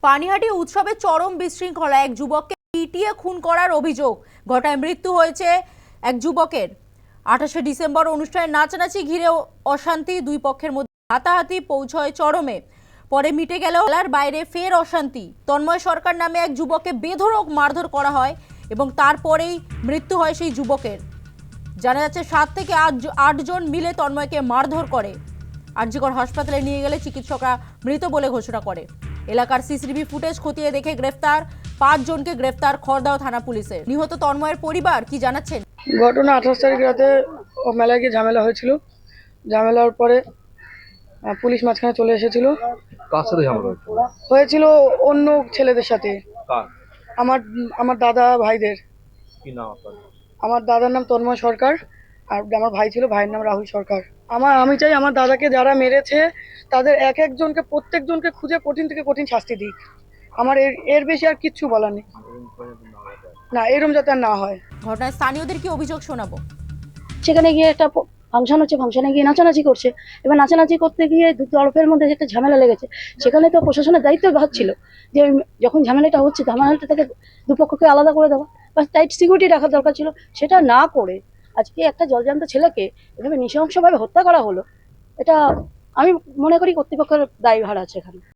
পানিহাটি উৎসবে চরম বিশৃঙ্খলা, এক যুবককে পিটিয়ে খুন করার অভিযোগ। ঘটায় মৃত্যু হয়েছে এক যুবকের। 28শে ডিসেম্বর অনুষ্ঠানে নাচানাচি ঘিরে অশান্তি, দুই পক্ষের মধ্যে হাতাহাতি পৌঁছয় চরমে। পরে মিটে গেল, খেলার বাইরে ফের অশান্তি। তন্ময় সরকার নামে এক যুবককে বেধড়ক মারধর করা হয় এবং তারপরেই মৃত্যু হয় সেই যুবকের। জানা যাচ্ছে 7 থেকে 8 জন মিলে তন্ময়কে মারধর করে। আরজিকর হাসপাতালে নিয়ে গেলে চিকিৎসকরা মৃত বলে ঘোষণা করে। এলাকার সিসিটিভি ফুটেজ খতিয়ে দেখে গ্রেফতার 5 জনকে গ্রেফতার খড়দাও থানা পুলিশের। নিহত তন্ময়ের পরিবার কি জানাচ্ছেন? ঘটনা 28 তারিখ রাতে মেলায় গিয়ে ঝামেলা হয়েছিল। ঝামেলার পরে পুলিশ মাঝখানে চলে এসেছিল। কার সাথে ঝামেলা হয়েছিল অন্য ছেলেদের সাথে। কার? আমার আমার দাদা ভাইদের। কি নাম আপনার? আমার দাদার নাম তন্ময় সরকার আর আমার ভাই ছিল, ভাইয়ের নাম রাহুল সরকার। আমি চাই আমার দাদাকে যারা মেরেছে তাদের এক একজনকে প্রত্যেকজনকে খুঁজে কঠিন থেকে কঠিন শাস্তি দিক। আমার এর বেশি আর কিচ্ছু বলার নেই। না, এরকম যাতে আর না হয়। ঘটনায় স্থানীয়দের কি অভিযোগ শোনাবো। সেখানে গিয়ে একটা ফাংশন হচ্ছে, ফাংশনে গিয়ে নাচানাচি করছে। এবার নাচানাচি করতে গিয়ে দলপের মধ্যে একটা ঝামেলা লেগেছে। সেখানে তো প্রশাসনের দায়িত্ব ভাবছিল যে যখন ঝামেলাটা হচ্ছে ঝামেলাটা থেকে দুপক্ষকে আলাদা করে দেওয়া বা টাইট সিকিউরিটি রাখার দরকার ছিল, সেটা না করে আজকে একটা জলজান্ত ছেলেকে এভাবে নৃশংসভাবে হত্যা করা হলো। এটা আমি মনে করি কর্তৃপক্ষের দায়ভার আছে এখানে।